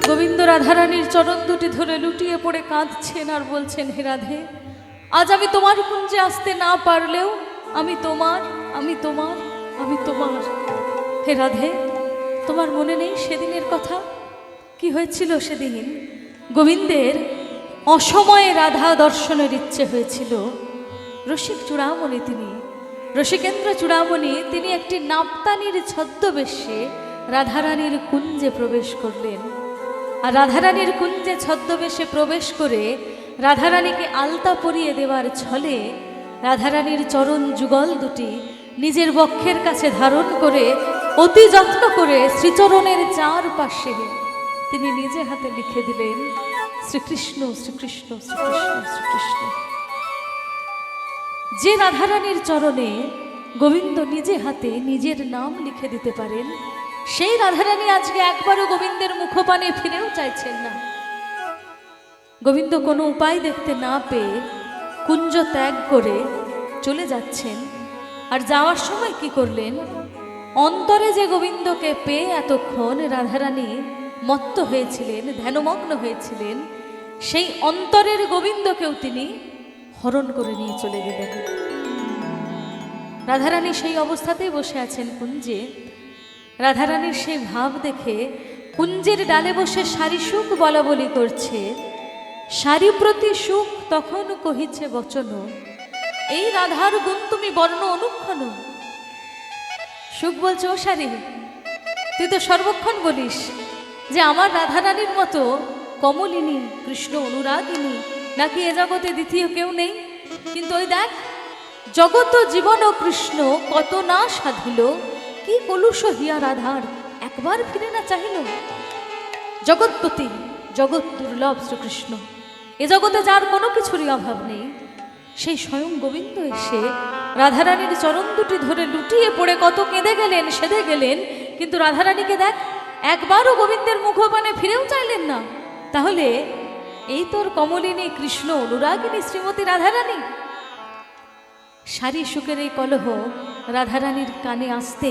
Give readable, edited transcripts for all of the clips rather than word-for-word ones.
গোবিন্দ রাধারানীর চরণ দুটি ধরে লুটিয়ে পড়ে কাঁদছেন আর বলছেন, হে রাধে, আজ আমি তোমার কুঞ্জে আসতে না পারলেও আমি তোমার, আমি তোমার, আমি তোমার। হে রাধে, তোমার মনে নেই সেদিনের কথা? কি হয়েছিল সেদিন? গোবিন্দের অসময়ে রাধা দর্শনের ইচ্ছে হয়েছিল। রসিক চূড়ামণি, তিনি রসিকেন্দ্র চূড়ামণি, তিনি একটি নাপতানির ছদ্মবেশে রাধারানীর কুঞ্জে প্রবেশ করলেন। আর রাধারানীর কুঞ্জে ছদ্মবেশে প্রবেশ করে রাধারানীকে আলতা পরিয়ে দেওয়ার ছলে রাধারানীর চরণ যুগল দুটি নিজের বক্ষের কাছে ধারণ করে অতি যত্ন করে শ্রীচরণের চারপাশে তিনি নিজে হাতে লিখে দিলেন, শ্রীকৃষ্ণ শ্রীকৃষ্ণ শ্রীকৃষ্ণ শ্রীকৃষ্ণ। যে রাধারানীর চরণে গোবিন্দ নিজে হাতে নিজের নাম লিখে দিতে পারেন, সেই রাধারানী আজকে একবারও গোবিন্দের মুখপানে ফিরেও চাইছেন না। গোবিন্দ কোনো উপায় দেখতে না পেয়ে কুঞ্জ ত্যাগ করে চলে যাচ্ছেন। আর যাওয়ার সময় কি করলেন? অন্তরে যে গোবিন্দকে পেয়ে এতক্ষণ রাধারানী মত্ত হয়েছিলেন, ধ্যানমগ্ন হয়েছিলেন, সেই অন্তরের গোবিন্দকেও তিনি হরণ করে নিয়ে চলে গেলেন। রাধারানী সেই অবস্থাতেই বসে আছেন কুঞ্জে। রাধারানীর সেই ভাব দেখে কুঞ্জের ডালে বসে সারি সুখ বলা বলি করছে, সারি প্রতি সুখ তখন কহিছে বচন, এই রাধার গুণ তুমি বর্ণ অনুক্ষণ। সুখ বলছে, ও সারি, তুই তো সর্বক্ষণ বলিস যে আমার রাধারানীর মতো কমলিনী, কৃষ্ণ অনুরাগিনী নাকি এ জগতে দ্বিতীয় কেউ নেই। কিন্তু ওই দেখ, জগত জীবন ও কৃষ্ণ কত না সাধিল, কি কলুষ হিয়া রাধার একবার ফিরে না চাহিল। জগৎপতি, জগৎ দুর্লভ শ্রীকৃষ্ণ, এ জগতে যার কোনো কিছুরই অভাব নেই, সেই স্বয়ং গোবিন্দ এসে রাধারানীর চরণ দুটি ধরে লুটিয়ে পড়ে কত কেঁদে গেলেন, সেধে গেলেন, কিন্তু রাধারানীকে দেখ একবারও গোবিন্দের মুখপানে ফিরেও চাইলেন না। তাহলে এই তোর কমলিনী, কৃষ্ণ অনুরাগিনী শ্রীমতী রাধারানী। সারি সুখের এই কলহ রাধারানীর কানে আসতে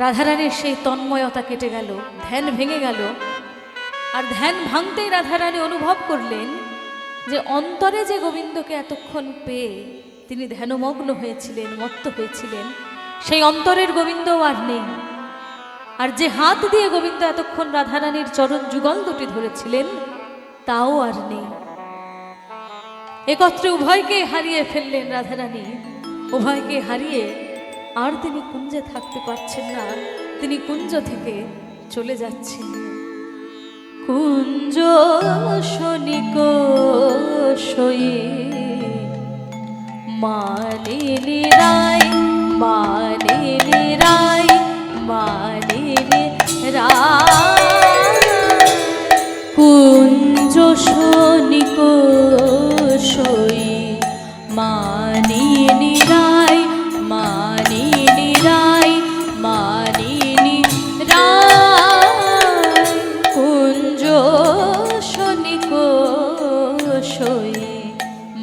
রাধারানীর সেই তন্ময়তা কেটে গেল, ধ্যান ভেঙে গেল। আর ধ্যান ভাঙতেই রাধারানী অনুভব করলেন যে অন্তরে যে গোবিন্দকে এতক্ষণ পেয়ে তিনি ধ্যানমগ্ন হয়েছিলেন, মত্ত হয়েছিলেন, সেই অন্তরের গোবিন্দও আর নেই। আর যে হাত দিয়ে গোবিন্দ এতক্ষণ রাধারানীর চরণ যুগল দুটি ধরেছিলেন, তাও আর নেই। একত্রে উভয়কে হারিয়ে ফেললেন রাধারানী। উভয়কে হারিয়ে আর তিনি কুঞ্জে থাকতে পারছেন না, তিনি কুঞ্জ থেকে চলে যাচ্ছেন। কুঞ্জ শনিক সয়ে মানিনি রায়, মানিনি রায়, মানিনি রায়। কুঞ্জ শনিক সয়ে মানিনি রায়, মানিনি রায়, মানিনি রায়। কুঞ্জ শনিক সয়ে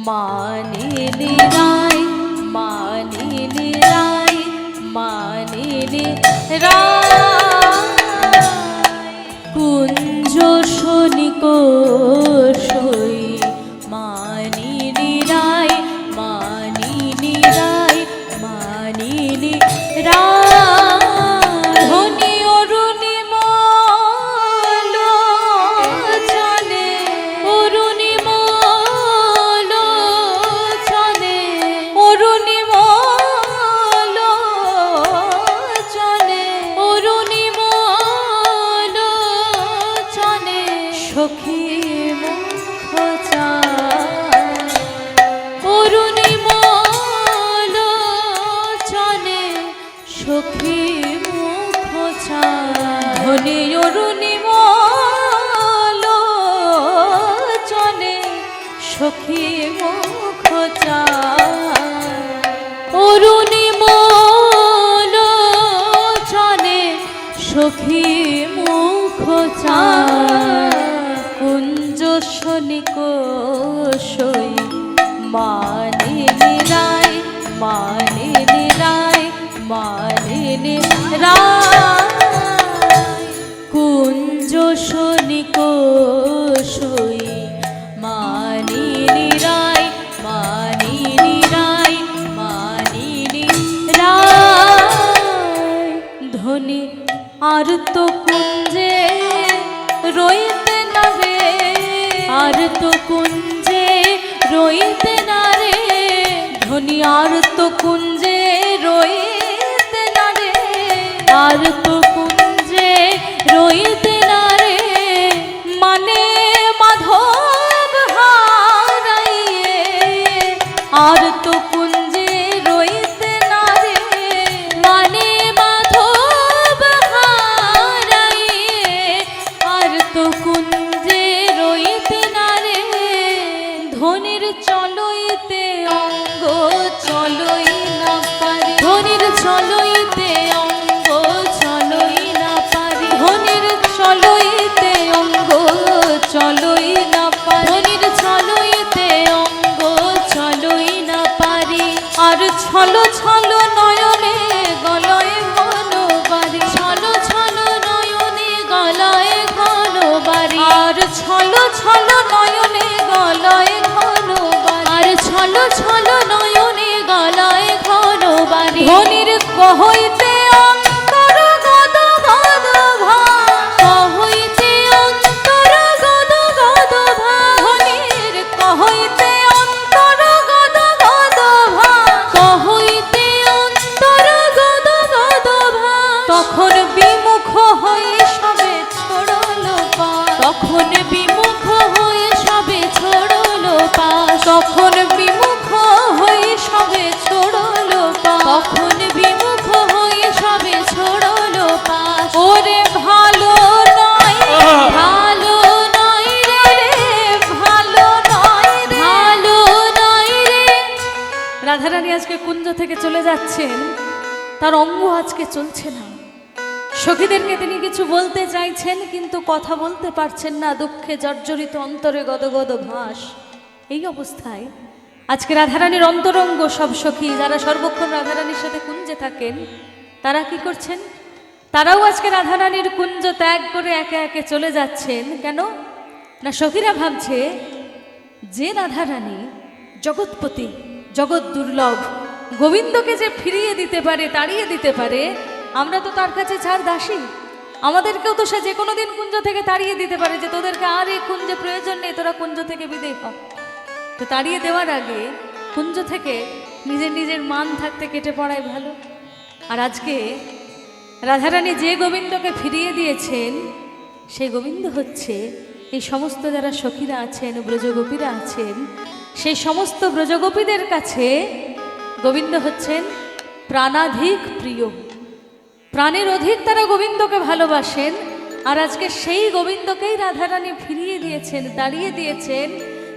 মানিনি রায়, মানিনি রায়, মানিনি রায়। কুঞ্জ শনিক সয়ে মানিনি রায়, মানিনি রায়, মানিনি রায়। ধনী অরুণিমল চলে, অরুণিমল চলে, অরুণিমল চলে, অরুণিমল চলে। সখী মুখ চায়, অরুণিমল চলে, সখী মুখ চায়। ধনী অরুণিমল চলে, সখী মুখ চায়। অরুণিমল চলে, সখী মুখ চায়। কুঞ্জ শনিক সয়ে মানিনি রায়, মানিনি রায়, মানিনি রায়। কুঞ্জ শনিক ক্ষণিক সই মানিনি রায় মানিনি রায় মানিনি রায় ধনী আর তো কুঞ্জে রইতে না রে আর তো কুঞ্জে রইতে না রে ধনী আর তো কুঞ্জে রইতে না রে আর তো কুঞ্জে রইতে না রে মানে মাধব হারাইয়ে আর তো কুঞ্জে রইতে না রে মানে মাধব হারাইয়ে আর তো কুঞ্জে রইতে না রে ধনির চলইতে অঙ্গ চলই না পারি ধনির চলইতে অঙ্গ চলই না পারি ধনির চলইতে অঙ্গ চলই না পারি ধনির চলইতে অঙ্গ চলই না পারি আর ছলো ছলো নয়নে গলয়ে ঘন বাড়ি ছলো ছলো নয়নে গলয়ে ঘন বাড়ি আর ছলো ছলো নয়নে গলয়ে ঘন বাড়ি আর ছলো ছলো নয়নে গলয়ে ঘন বাড়ি ধনির কহইতে অন্তর গদ গদ ভাস কহইতে অন্তর গদ গদ ভাস ধনির কহইতে অন্তর গদ গদ ভাস কহইতে অন্তর গদ গদ ভাস তখন বিমুখ হয়ে সবে ছড়লো পাশ তখন বিমুখ হয়ে সবে ছড়লো পাশ তখন বিমুখ হয়ে সবে ছড়লো পাশ তখন বিমুখ হয়ে সবে ছড়লো পাশ ওরে ভালো নয় ভালো নয় রে ভালো নয় রে ভালো নয় রে রাধারানী আজকে কুঞ্জ থেকে চলে যাচ্ছেন তার অঙ্গ আজকে চলছে না সখীদেরকে তিনি কিছু বলতে চাইছেন কিন্তু কথা বলতে পারছেন না দুঃখে জর্জরিত অন্তরে গদগদ ভাস এই অবস্থায় আজকে রাধারানীর অন্তরঙ্গ সব সখী যারা সর্বক্ষণ রাধারানীর সাথে কুঞ্জে থাকেন তারা কি করছেন তারাও আজকে রাধারানীর কুঞ্জ ত্যাগ করে একে একে চলে যাচ্ছেন কেন না সখীরা ভাবছে যে রাধারানী জগৎপতি জগৎ দুর্লভ গোবিন্দকে যে ফিরিয়ে দিতে পারে তাড়িয়ে দিতে পারে আমরা তো তার কাছে ছাড় দাসী আমাদেরকেও তো সে যে কোনো দিন কুঞ্জ থেকে তাড়িয়ে দিতে পারে যে তোদেরকে আর এই কুঞ্জে প্রয়োজন নেই তোরা কুঞ্জ থেকে বিদেয় হ তো তাড়িয়ে দেওয়ার আগে কুঞ্জ থেকে নিজের নিজের মান থাকতে কেটে পড়াই ভালো আর আজকে রাধারানী যে গোবিন্দকে ফিরিয়ে দিয়েছেন সেই গোবিন্দ হচ্ছে এই সমস্ত যারা সখীরা আছেন ব্রজগোপীরা আছেন সেই সমস্ত ব্রজগোপীদের কাছে গোবিন্দ হচ্ছেন প্রাণাধিক প্রিয় প্রাণের অধিক তারা গোবিন্দকে ভালোবাসেন আর আজকে সেই গোবিন্দকেই রাধারানী ফিরিয়ে দিয়েছেন দাঁড়িয়ে দিয়েছেন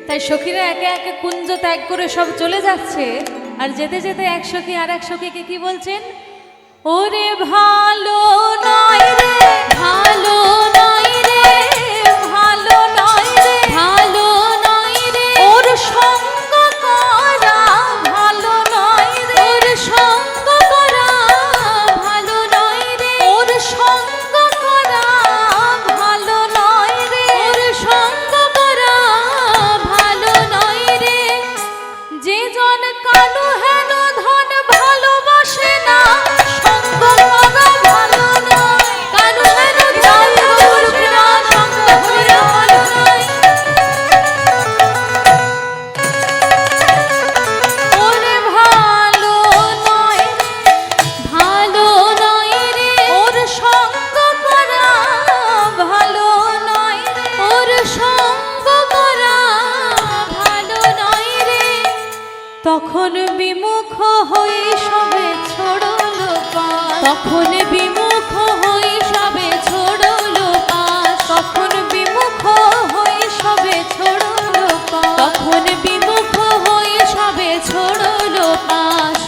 তাই সখীরা একে একে কুঞ্জ ত্যাগ করে সব চলে যাচ্ছে আর যেতে যেতে এক সখী আর এক সখীকে কি বলছেন ওরে ভালো নয় রে ভালো নয় রে ভালো নয় রে ভালো নয় রে ওর সঙ্গ করা ভালো নয় রে ওর সঙ্গ করা ভালো নয় রে ওর সঙ্গ করা ভালো নয় রে ওর সঙ্গ করা ভালো নয় রে যে জন কানু হেন ধন ভালোবাসে না সঙ্গ করা ভালো নয় কানু হেন ধন ভালোবাসে না সঙ্গ করা ভালো নয় ওরে ভালো নয় ভালো নয় রে ওর সঙ্গ করা ভালো নয় রে ওর সঙ্গ করা ভালো নয় রে তখন বিমুখ হয়ে সবে ছড়লো পাশ তখন বিমুখ হয়ে সবে ছড়লো পাশ তখন বিমুখ হয়ে সবে ছড়লো পাশ তখন বিমুখ হয়ে সবে ছড়লো পাশ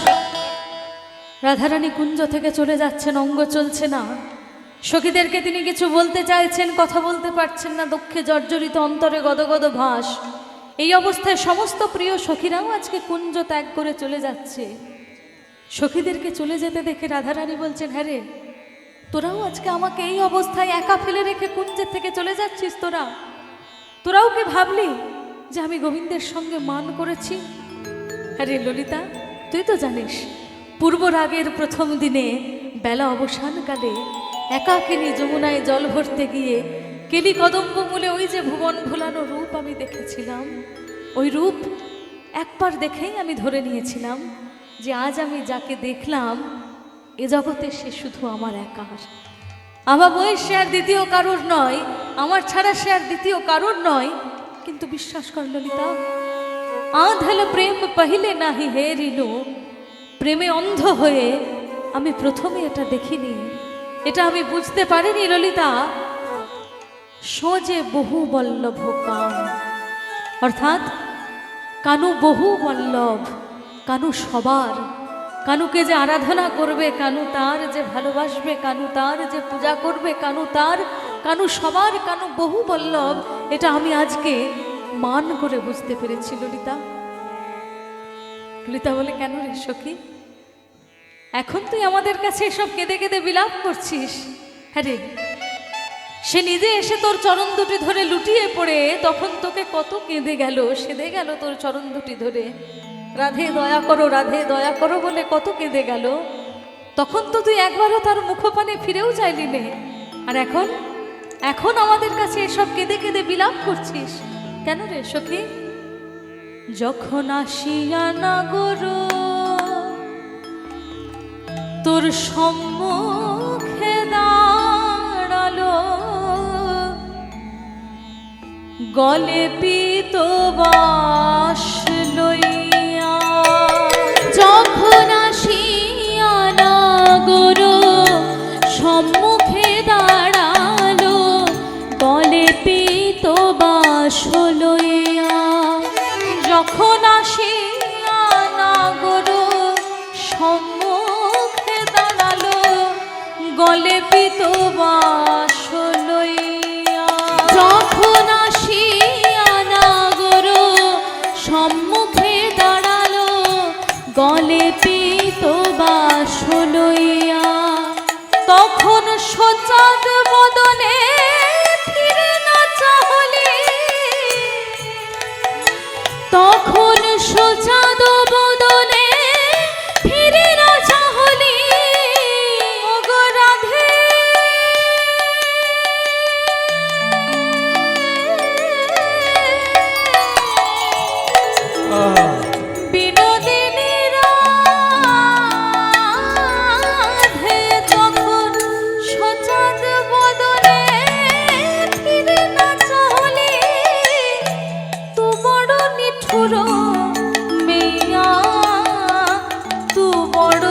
রাধারানী কুঞ্জ থেকে চলে যাচ্ছেন অঙ্গ চলছে না সখীদেরকে তিনি কিছু বলতে চাইছেন কথা বলতে পারছেন না দুঃখে জর্জরিত অন্তরে গদগদ ভাস এই অবস্থায় সমস্ত প্রিয় সখীরাও আজকে কুঞ্জ ত্যাগ করে চলে যাচ্ছে সখীদেরকে চলে যেতে দেখে রাধারানী বলছেন হ্যাঁ রে তোরাও আজকে আমাকে এই অবস্থায় একা ফেলে রেখে কুঞ্জের থেকে চলে যাচ্ছিস? তোরাও কি ভাবলি যে আমি গোবিন্দের সঙ্গে মান করেছি? আরে ললিতা, তুই তো জানিস পূর্বরাগের প্রথম দিনে বেলা অবসানকালে একাকিনী যমুনায় জল ভরতে গিয়ে কেলি কদম্ব মূলে ওই যে ভুবন ভুলানো রূপ আমি দেখেছিলাম, ওই রূপ একবার দেখেই আমি ধরে নিয়েছিলাম যে আজ আমি যাকে দেখলাম এ জগতে সে শুধু আমার একার। আমার বয়স সে আর দ্বিতীয় কারোর নয়, আমার ছাড়া সে আর দ্বিতীয় কারোর নয়। কিন্তু বিশ্বাস কর ললিতা, আঁধল প্রেম পহিলে নাহি হেরিল, প্রেমে অন্ধ হয়ে আমি প্রথমে এটা দেখিনি, এটা আমি বুঝতে পারিনি ললিতা। সোজে বহু বল্লভ কাম, অর্থাৎ কানু বহু বল্লভ, কানু সবার, কানুকে যে আরাধনা করবে, কানু তার যে ভালোবাসবে, কানু তার যে পূজা করবে, কানু তার, কানু সবার, কানু বহু বল্লভ, এটা আমি আজকে মান করে বুঝতে পেরেছি ললিতা। ললিতা বলে, কেন রে সখী, এখন তুই আমাদের কাছে এসব কেঁদে কেঁদে বিলাপ করছিস? হ্যাঁ রে, সে নিজে এসে তোর চরণ দুটি ধরে লুটিয়ে পড়ে তখন তোকে কত কেঁদে গেল, সেদে গেল তোর চরণ দুটি ধরে, রাধে দয়া করো, রাধে দয়া করো বলে কত কেঁদে গেল। তখন তো তুই একবারও তার মুখপানে ফিরেও চাইলি নে, আর এখন আমাদের কাছে এসব কেঁদে কেঁদে বিলাপ করছিস কেন রে সখী? যখন আসিয়া নাগর তোর সম্মুখে দাঁড়ালো, গলে পীতবাস লইয়া, যখন আসিয়া নাগর সম্মুখে দাঁড়ালো, গলে পীতবাস লইয়া, যখন আসিয়া নাগর সম্মুখে দাঁড়ালো, গলে পীতবাস লইয়া, যখন আসিয়া নাগর সম্মুখে দাঁড়ালো, গলে পীতবাস লইয়া, তখন সচাঁদ বদনে ফিরে না চাহলে, তখন সচাঁদ বদনে ফিরে না চাহলি, ওগো রাধে বিনোদিনী রাধে, যখন সচাঁদ বদনে ফিরে না চাহলি, তু বড় নিঠুর মেয়া, তু বড়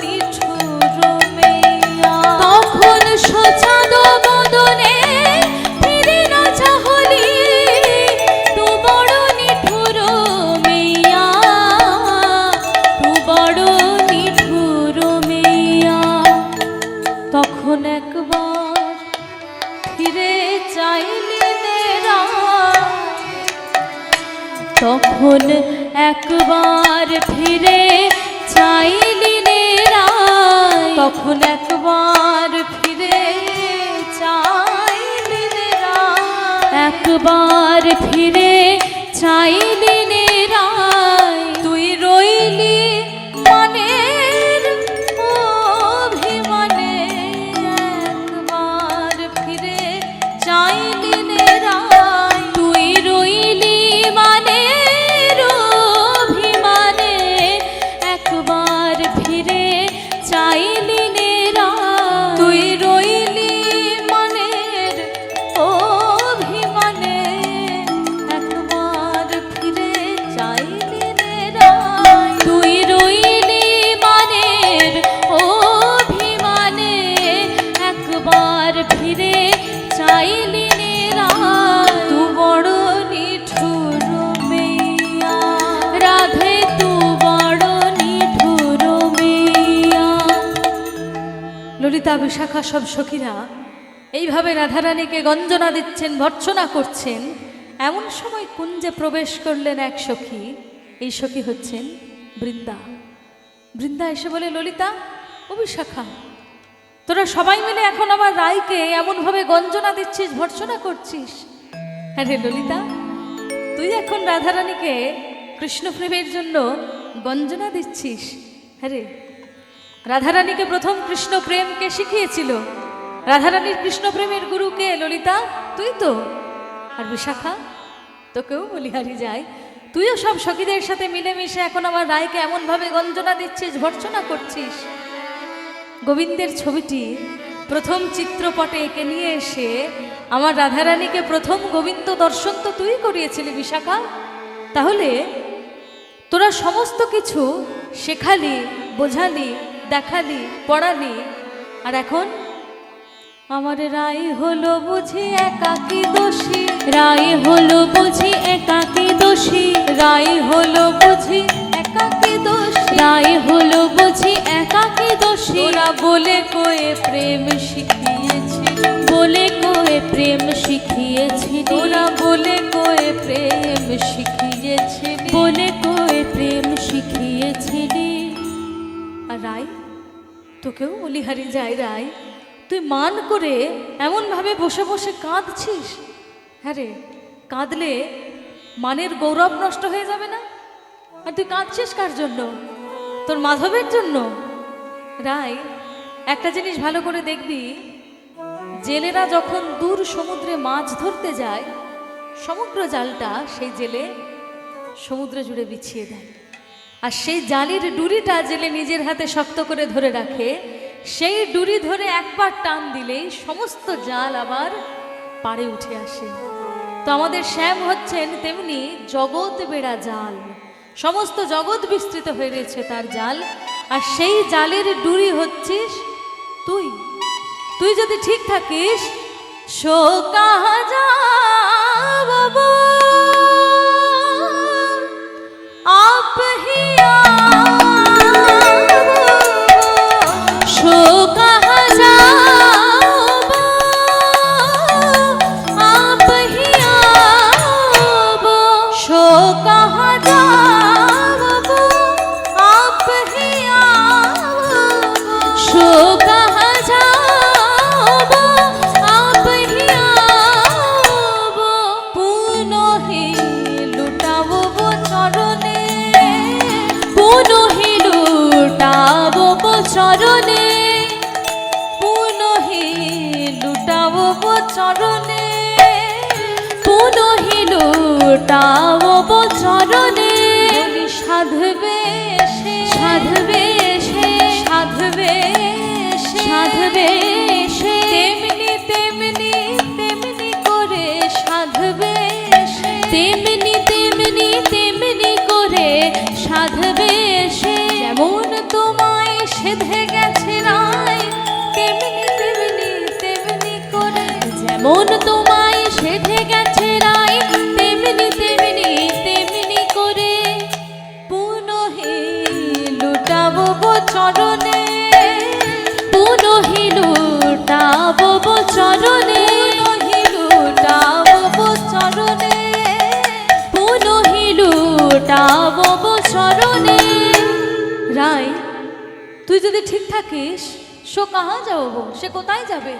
নিঠুর মেয়া, তখন সচাঁদ বদনে ফিরে না চাহলি, তু বড় নিঠুর মেয়া, তু বড় নিঠুর মেয়া, তখন একবার ফিরে চাইলি নেরা, তখন একবার ফিরে চাইলি নে রায়, তখন একবার ফিরে চাইলি নেরা, একবার ফিরে চাইলি নে রায়, তুই রইলি মনের অভিমানে, একবার ফিরে চাইলি নেরা, তুই রইলি মানের অভিমানে, একবার ফিরে চাইলি নে রায়, তুই রইলি মনের অভিমানে, একবার ফিরে চাইলি নেরা, তুই রইলি মানের অভিমানে, একবার ফিরে চাইলি নে রায়, তু বড় নিঠুর মেয়া, রাধে তু বড় নিঠুর মেয়া। ললিতা বিশাখা সব সখীরা এইভাবে রাধারানীকে গঞ্জনা দিচ্ছেন, ভর্ৎসনা করছেন। এমন সময় কুঞ্জে প্রবেশ করলেন এক সখী, এই সখী হচ্ছেন বৃন্দা। বৃন্দা এসে বলে, ললিতা ও বিশাখা, তোরা সবাই মিলে এখন আমার রায়কে এমনভাবে গঞ্জনা দিচ্ছিস, ভর্ৎসনা করছিস। আরে ললিতা, তুই এখন রাধারানীকে কৃষ্ণপ্রেমের জন্য গঞ্জনা দিচ্ছিস। আরে রাধারানীকে প্রথম কৃষ্ণ প্রেমকে শিখিয়েছিল, রাধারানীর কৃষ্ণপ্রেমের গুরুকে ললিতা তুই তো। আর বিশাখা, তোকেও বলিহারি যায়, তুইও সব সখীদের সাথে মিলেমিশে এখন আমার রায়কে এমনভাবে গঞ্জনা দিচ্ছিস, ভর্ৎসনা করছিস। গোবিন্দের ছবিটি প্রথম চিত্রপটে এঁকে নিয়ে এসে আমার রাধারানীকে প্রথম গোবিন্দ দর্শন তো তুই করিয়েছিলি বিশাখা। তাহলে তোরা সমস্ত কিছু শেখালি, বোঝালি, দেখালি, পড়ালি, আর এখন আমার রায় হলো বুঝি একাকী দোষী, রায় হলো বুঝি একাকী দোষী, রায় হলো বুঝি একাকী দোষী, রায় হলো বুঝি একাকী দোষী। তোরা বলে কয়ে প্রেম শিখিয়েছিলি, বলে কয়ে প্রেম শিখিয়েছিলি, তোরা বলে কয়ে প্রেম শিখিয়েছিলি, বলে কয়ে প্রেম শিখিয়েছিলি। আর রায়, তোকেও বলিহারি যায় রায়, তুই মান করে এমনভাবে বসে বসে কাঁদছিস। হ্যাঁ রে, কাঁদলে মানের গৌরব নষ্ট হয়ে যাবে না? আর তুই কাঁদছিস কার জন্য? তোর মাধবের জন্য। রায়, একটা জিনিস ভালো করে দেখবি, জেলেরা যখন দূর সমুদ্রে মাছ ধরতে যায়, সমগ্র জালটা সেই জেলে সমুদ্র জুড়ে বিছিয়ে দেয়, আর সেই জালের ডুরিটা জেলে নিজের হাতে শক্ত করে ধরে রাখে। সেই ডুরি ধরে একবার টান দিলেই সমস্ত জাল আবার পাড়ে উঠে আসে। তো আমাদের শ্যাম হচ্ছেন তেমনি জগৎ বেড়া জাল, সমস্ত জগৎ বিস্তৃত হয়ে রয়েছে তার জাল, আর সেই জালের ডুরি হচ্ছিস তুই। তুই যদি ঠিক থাকিস, সো কাহা যাবো आप ही सो कहाँ जाबो, आप ही आबो, सो कहाँ जाबो आप ही आबो, सो कहाँ जाबो, आप ही आबो। पुनहि लुटाबो चरणे, पुनहि लुटाबो चरणे, पुनहि लुटाबो चरणे, पुनहि लुटाबो चरणे। বলি সাধবে সে, সাধবে সে, সাধবে সে, সাধবে সে, তেমনি তেমনি তেমনি করে সাধবে সে, তেমনি তেমনি তেমনি করে সাধবে সে। যেমন তোমায় সেধে গেছে রায়, তেমনি তেমনি তেমনি করে, যেমন তোমায় সেধে গেছে রায়, তেমনি তেমনি তেমনি করে পুনহি লুটাবো চরণে, পুনহি লুটাবো চরণে, পুনহি লুটাবো চরণে, পুনহি লুটাবো চরণে। রায়, তুই যদি ঠিক থাকিস, সো কাহা যাবো, সে কোথায় যাবে?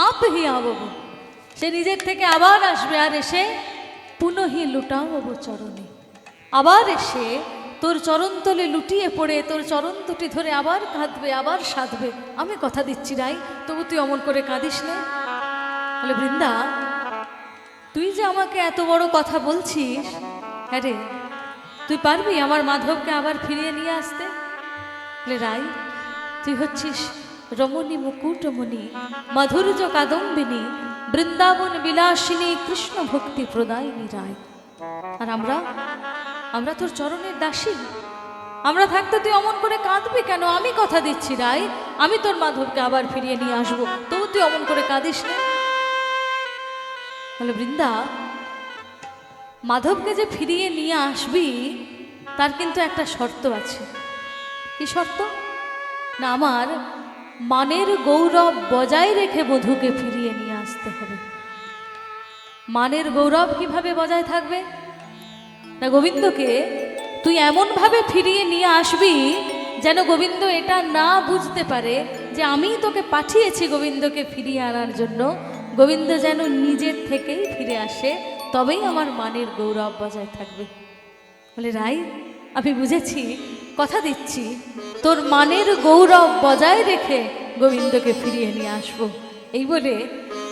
আপ হি আবো, সে নিজের থেকে আবার আসবে, আর এসে পুনহি লুটাবো চরণে, আবার এসে তোর চরণতলে লুটিয়ে পড়ে তোর চরণ দুটি ধরে আবার কাঁদবে, আবার সাধবে। আমি কথা দিচ্ছি রাই, তবু তুই অমন করে কাঁদিস না। বলে বৃন্দা, তুই যে আমাকে এত বড় কথা বলছিস, হ্যাঁ রে, তুই পারবি আমার মাধবকে আবার ফিরিয়ে নিয়ে আসতে? বলে রাই, তুই হচ্ছিস রমণী মুকুটমণি, মাধুর্য কাদম্বিনী, বৃন্দাবন বিলাসিনী, কৃষ্ণ ভক্তি প্রদায়িনী রায়। আর আমরা তোর চরণের দাসী, আমরা থাকতে তুই অমন করে কাঁদবি কেন? আমি কথা দিচ্ছি রাই, আমি তোর মাধবকে আবার ফিরিয়ে নিয়ে আসবো, তবু তুই অমন করে কাঁদিস না। বলে বৃন্দা, মাধবকে যে ফিরিয়ে নিয়ে আসবি তার কিন্তু একটা শর্ত আছে। কি শর্ত? না, আমার মানের গৌরব বজায় রেখে বধূকে ফিরিয়ে নিয়ে আসতে হবে। মানের গৌরব কিভাবে বজায় থাকবে? না, গোবিন্দকে তুই এমনভাবে ফিরিয়ে নিয়ে আসবি যেন গোবিন্দ এটা না বুঝতে পারে যে আমি তোকে পাঠিয়েছি গোবিন্দকে ফিরিয়ে আনার জন্য, গোবিন্দ যেন নিজের থেকেই ফিরে আসে, তবেই আমার মানের গৌরব বজায় থাকবে। বলে রাই, আমি বুঝেছি, কথা দিচ্ছি তোর মানের গৌরব বজায় রেখে গোবিন্দকে ফিরিয়ে নিয়ে আসবো। এই বলে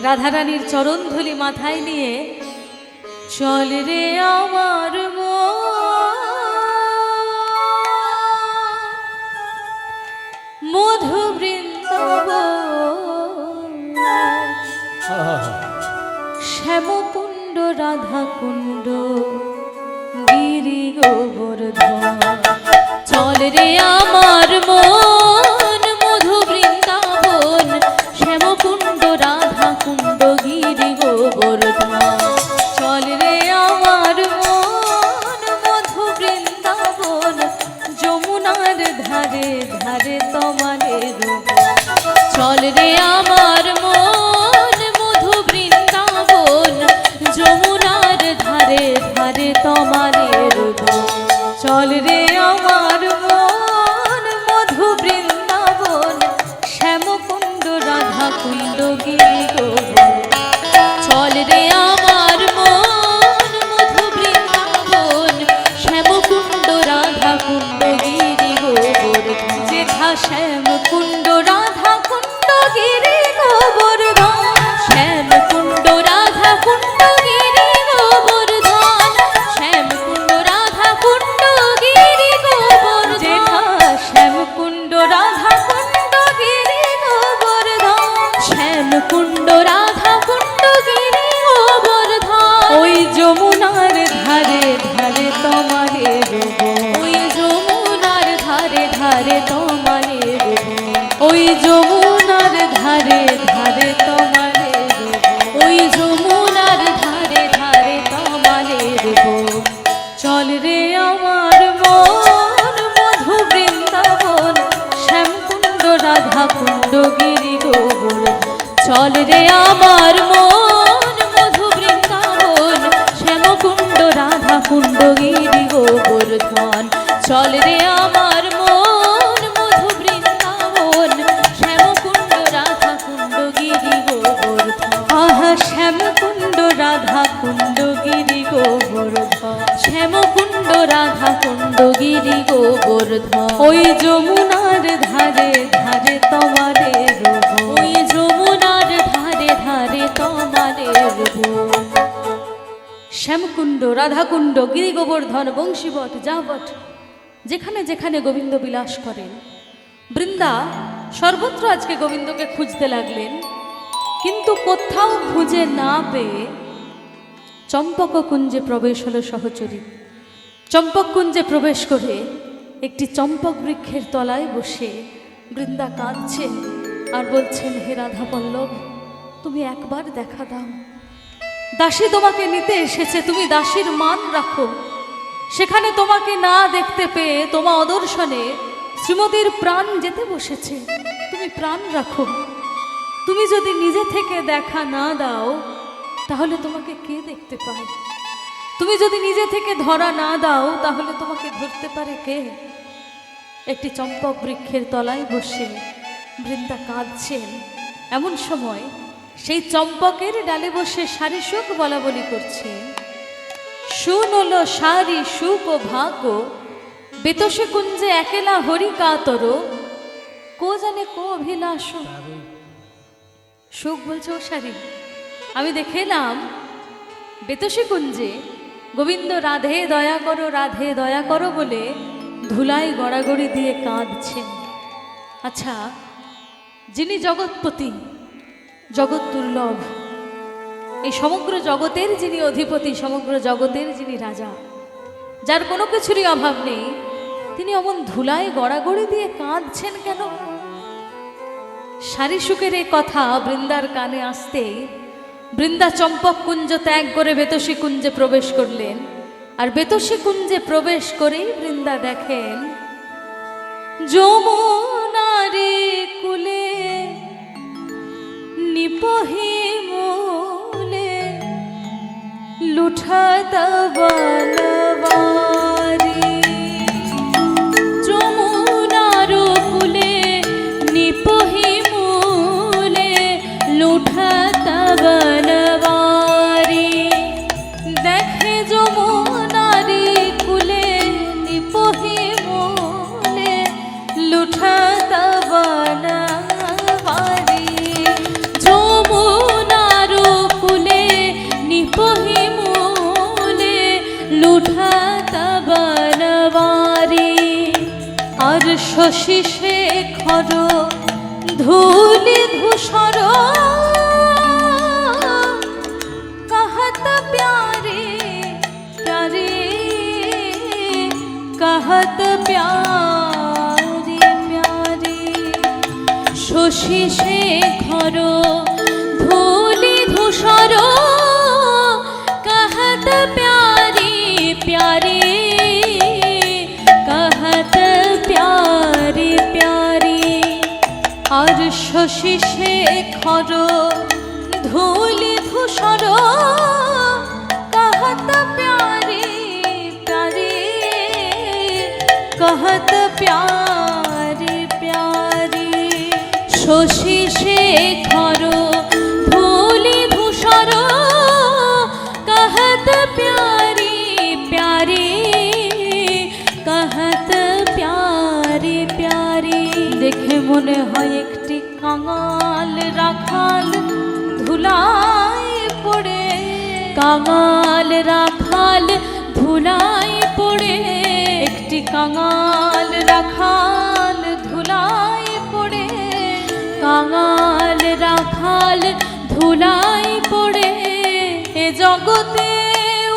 রাধারানীর চরণধূলি মাথায় নিয়ে চল রে আমার মধু বৃন্দাবন, শ্যামকুণ্ড রাধাকুণ্ড গিরি গোবর্ধন। চল রে আমার মন মধু বৃন্দাবন, শ্যামকুণ্ড রাধাকুণ্ড গিরি গোবর্ধন। চল রে আমার মন মধু বৃন্দাবন, যমুনার ধারে ধারে তোমাদের চল রে আমার মন মধু বৃন্দাবন, যমুনার ধারে ধারে তোমাদের চল রে আমার মন মধু বৃন্দাবন, শ্যামকুণ্ড রাধাকুণ্ড গিরি গোবর্ধন। চল রে আমার মন মধু বৃন্দাবন, শ্যামকুণ্ড রাধাকুণ্ড গিরি গোবর্ধন। যেথা শ্যামকুণ্ড রাধাকুণ্ড গিরি গোবর্ধন, শ্যামকুণ্ড রাধাকুণ্ড গিরি গোবর্ধন, শ্যামকুণ্ড রাধাকুণ্ড গিরি গোবর্ধন। যেথা শ্যামকুণ্ড রাধাকুণ্ড গিরি গোবর্ধন, শ্যামকুণ্ড রাধাকুণ্ড গিরি গোবর্ধন। ওই যমুনার ধারে ধারে তোমাদের ওই যমুনার ধারে ধারে তোমাদের ওই যমুনার ধারে ধারে তোমাদের ওই যমুনার ধারে ধারে তোমাদের চল রে আমার মন মধু বৃন্দাবন, শ্যামকুণ্ড রাধাকুণ্ড গিরি গোবর্ধন। চল রে আমার মন মধু বৃন্দাবন, শ্যামকুণ্ড রাধাকুণ্ড গিরি গোবর্ধন। চল রে আমার মন মধু বৃন্দাবন, শ্যামকুণ্ড রাধাকুণ্ড গিরি গোবর্ধন। আহা শ্যামকুণ্ড রাধাকুণ্ড গিরি গোবর্ধন, শ্যামকুণ্ড রাধাকুণ্ড গিরি গোবর্ধন। ওই যমুনার ধারে ধারে তোমাদের ওই যমুনার ধারে ধারে তোমাদের শ্যামকুণ্ড রাধাকুণ্ড গিরি গোবর্ধন বংশীবট যাবট, যেখানে যেখানে গোবিন্দ বিলাস করেন। বৃন্দা সর্বত্র আজকে গোবিন্দকে খুঁজতে লাগলেন, কিন্তু কোথাও খুঁজে না পেয়ে চম্পককুঞ্জে প্রবেশ হলো সহচরী। চম্পককুঞ্জে প্রবেশ করে একটি চম্পক বৃক্ষের তলায় বসে বৃন্দা কাঁদছেন আর বলছেন, হে রাধা পল্লব, তুমি একবার দেখা দাও। দাসী তোমাকে নিতে এসেছে, তুমি দাসীর মান রাখো। সেখানে তোমাকে না দেখতে পেয়ে তোমা অদর্শনে শ্রীমতীর প্রাণ যেতে বসেছে, তুমি প্রাণ রাখো। তুমি যদি নিজে থেকে দেখা না দাও তাহলে তোমাকে কে দেখতে পায়? তুমি যদি নিজে থেকে ধরা না দাও তাহলে তোমাকে ধরতে পারে কে? একটি চম্পক বৃক্ষের তলায় বসে বৃন্দা কাঁদছেন। এমন সময় সেই চম্পকের ডালে বসে সারি সুখ বলা বলি করছে, শুনল সারি সুখ ও ভাগ্য, বেতসে কুঞ্জে একেলা হরি কাতর, কো জানে কো অভিলাষ। সুখ বলছে, ও সারি, আমি দেখে এলাম বেতসী কুঞ্জে গোবিন্দ রাধে দয়া করো রাধে দয়া করো বলে ধুলায় গড়াগড়ি দিয়ে কাঁদছেন। আচ্ছা, যিনি জগৎপতি, জগৎ দুর্লভ, এই সমগ্র জগতের যিনি অধিপতি, সমগ্র জগতের যিনি রাজা, যার কোনো কিছুরই অভাব নেই, তিনি অমন ধুলায় গড়াগড়ি দিয়ে কাঁদছেন কেন? সারি সুখের এই কথা বৃন্দার কানে আসতেই বৃন্দা চম্পক কুঞ্জ ত্যাগ করে বেতসী কুঞ্জে প্রবেশ করলেন। আর বেতসী কুঞ্জে প্রবেশ করেই বৃন্দা দেখেন যমুনারে কুলে নিপহি মূলে লুঠাত বনবারি। যমুনার কুলে নিপহি শশী শেখর ধূলি ধূসর कहत प्यारे प्यारे कहत प्यारे प्यारे শশী শেখর ধূলি ধূসর कहत प्यारे प्यारे कहत प्यारे प्यारे আর শশী শেখর ধূলি ধূসর कहत प्यारे प्यारे कहत प्यारे प्यारे শশী শেখর ধূলি ধূসর कहत प्यारे प्यारे कहत प्यारे प्यारे দেখে মনে হয় একটি কাঙাল রাখাল ধুলায় পড়ে কাঙাল রাখাল ধুলায় পড়ে একটি কাঙাল রাখাল ধুলায় পড়ে কাঙাল রাখাল ধুলায় পড়ে এ জগতে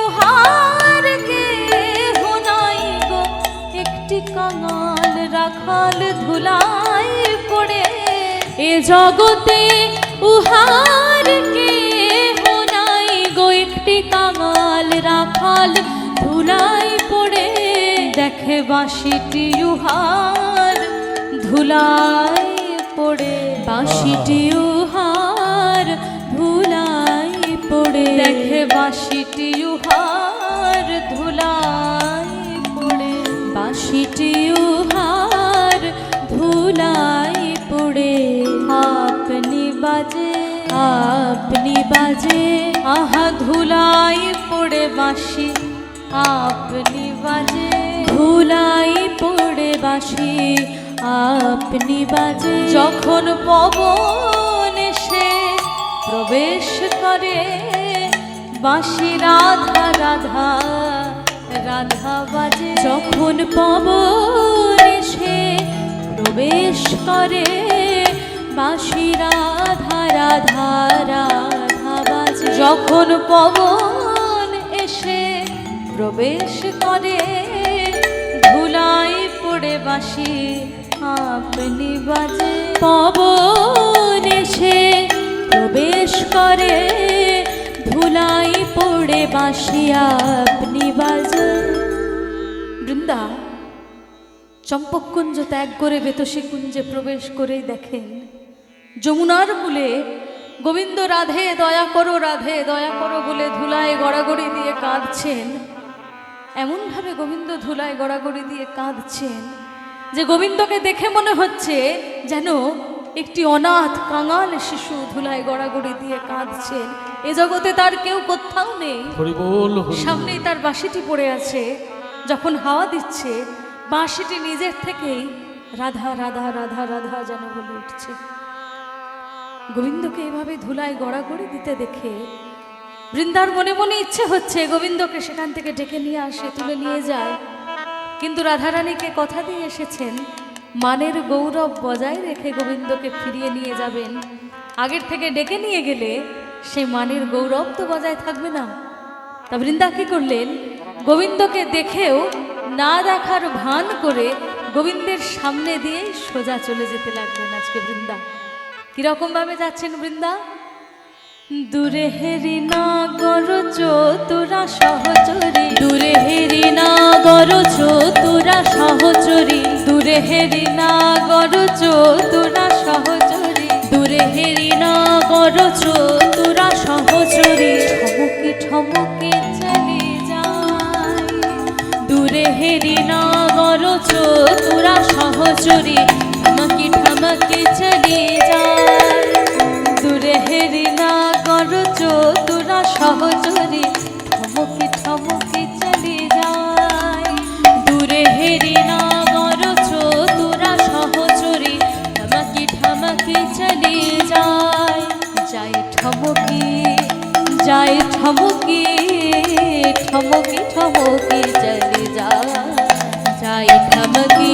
উহার কে নাই গো একটি কাঙাল রাখাল ধুলায় পড়ে এ জগতে উহার কে নাই গো একটি কাঙাল রাখাল ধুলায় পড়ে দেখে বাঁশিটি উহার ধুলায় পড়ে বাঁশিটি উহার ধুলায় পড়ে দেখে বাঁশিটি উহার ধুলায় পড়ে বাঁশিটি উহার ধুলায় পড়ে আপনি বাজে আপনি বাজে আহা ধুলায় পড়ে বাঁশি আপনি বাজে ধুলায় পড়ে বাঁশি আপনি বাজে যখন পবন এসে প্রবেশ করে বাঁশি রাধা রাধা রাধা বাজে যখন পবন এসে প্রবেশ করে বাঁশি রাধা রাধা রাধা বাজে যখন পবন এসে প্রবেশ করে ধুলায় পড়ে বাঁশি আপনি বাজে পবন এসে প্রবেশ করে ধুলায় পড়ে বাঁশি আপনি বাজে বৃন্দা চম্পককুঞ্জ ত্যাগ করে বেতসী কুঞ্জে প্রবেশ করেই দেখেন যমুনার কূলে গোবিন্দ রাধে দয়া করো বলে ধুলায় গড়াগড়ি দিয়ে কাঁদছেন। এমনভাবে গোবিন্দ ধুলায় গড়াগড়ি দিয়ে কাঁদছেন যে গোবিন্দকে দেখে মনে হচ্ছে যেন একটি অনাথ কাঙাল শিশু ধুলায় গড়াগড়ি দিয়ে কাঁদছেন। এ জগতে তার কেউ কোথাও নেই, সামনেই তার বাঁশিটি পড়ে আছে। যখন হাওয়া দিচ্ছে বাঁশিটি নিজের থেকেই রাধা রাধা রাধা রাধা যেন বলে উঠছে। গোবিন্দকে এভাবে ধুলায় গড়াগড়ি দিতে দেখে বৃন্দার মনে মনে ইচ্ছে হচ্ছে গোবিন্দকে সেখান থেকে ডেকে নিয়ে আসে, তুলে নিয়ে যায়। কিন্তু রাধারানীকে কথা দিয়ে এসেছেন মানের গৌরব বজায় রেখে গোবিন্দকে ফিরিয়ে নিয়ে যাবেন। আগের থেকে ডেকে নিয়ে গেলে সেই মানের গৌরব তো বজায় থাকবে না। তা বৃন্দা কি করলেন, গোবিন্দকে দেখেও না দেখার ভান করে গোবিন্দের সামনে দিয়ে সোজা চলে যেতে লাগলেন। আজকে বৃন্দা কিরকম ভাবে যাচ্ছেন বৃন্দা? দূরে হেরি না গরচ তোরা সহচরী, দূরে হেরি না গরচ তোরা সহচরী, দূরে হেরি না গরচ তোরা সহচরী, দূরে হেরি না গরচ তোরা সহচরী, ঠমকে ঠমকে চলে যায়। দূরে হেরি না গরচ তোরা সহচরী, ঠমকি ঠমকি চলে যায়। দূরে হেরি না গরচ তোরা সহচরী, ঠমকে ঠমকে চলে যায়। দূরে হেরি না গরচ তোরা সহচরী, ঠমকি ঠমকি চলে যায়। যাই ঠমকি যাই ঠমকি ঠমকি ঠমকি চলে যায়। যাই ঠমকি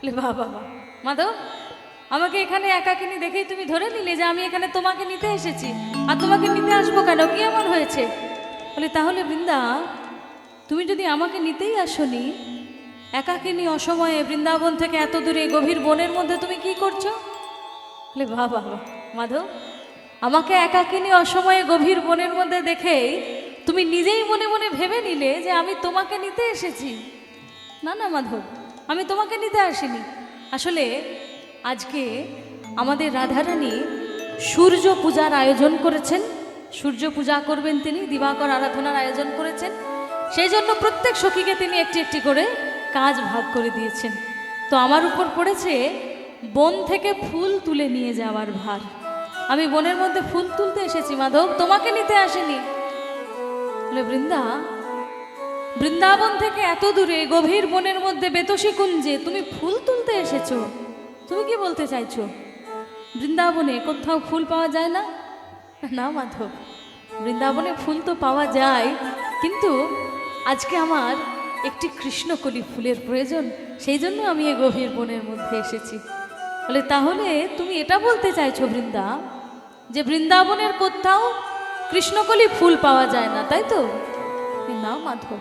বলে বাহ বাহ বাহ। মাধব, আমাকে এখানে একাকিনী দেখেই তুমি ধরে নিলে যে আমি এখানে তোমাকে নিতে এসেছি, আর তোমাকে নিতে আসবো কেন, কি এমন হয়েছে? বলে তাহলে বৃন্দা, তুমি যদি আমাকে নিতেই আসনি, একাকিনী অসময়ে বৃন্দাবন থেকে এত দূরে গভীর বনের মধ্যে তুমি কি করছো? বলে বাহ বাহ বাহ। মাধব, আমাকে একাকিনী অসময়ে গভীর বনের মধ্যে দেখেই তুমি নিজেই মনে মনে ভেবে নিলে যে আমি তোমাকে নিতে এসেছি। না না মাধব, আমি তোমাকে নিতে আসিনি। আসলে আজকে আমাদের রাধারানী সূর্য পূজার আয়োজন করেছেন, সূর্য পূজা করবেন তিনি, দিবাকর আরাধনার আয়োজন করেছেন। সেই জন্য প্রত্যেক সখীকে তিনি একটি একটি করে কাজ ভাগ করে দিয়েছেন। তো আমার উপর পড়েছে বন থেকে ফুল তুলে নিয়ে যাওয়ার ভার। আমি বনের মধ্যে ফুল তুলতে এসেছি মাধব, তোমাকে নিতে আসিনি। বলে বৃন্দা, বৃন্দাবন থেকে এত দূরে গভীর বনের মধ্যে বেতসী কুঞ্জে তুমি ফুল তুলতে এসেছো, তুমি কি বলতে চাইছো? বৃন্দাবনে কোথাও ফুল পাওয়া যায় না? না মাধব, বৃন্দাবনে ফুল তো পাওয়া যায়, কিন্তু আজকে আমার একটি কৃষ্ণকলি ফুলের প্রয়োজন, সেই জন্য আমি এই গভীর বনের মধ্যে এসেছি। বলে তাহলে তুমি এটা বলতে চাইছো বৃন্দা, যে বৃন্দাবনের কোথাও কৃষ্ণকলি ফুল পাওয়া যায় না, তাই তো? না মাধব,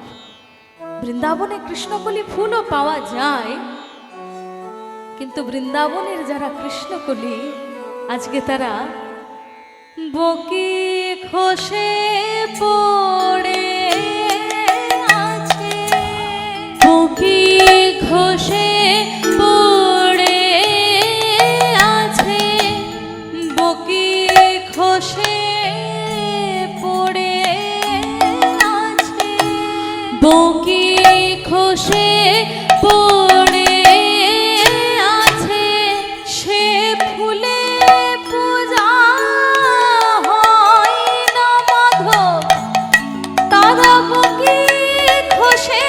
বৃন্দাবনে কৃষ্ণকলি ফুলও পাওয়া যায়, কিন্তু বৃন্দাবনের যারা কৃষ্ণকলি আজকে তারা বকি খসে পড়ে আছে, বকি খসে পড়ে আছে, বকি খসে পড়ে আছে, বকি খসে পড়ে আছে, সে ফুলে পূজা হয় না মাধব, তারা বকি খসে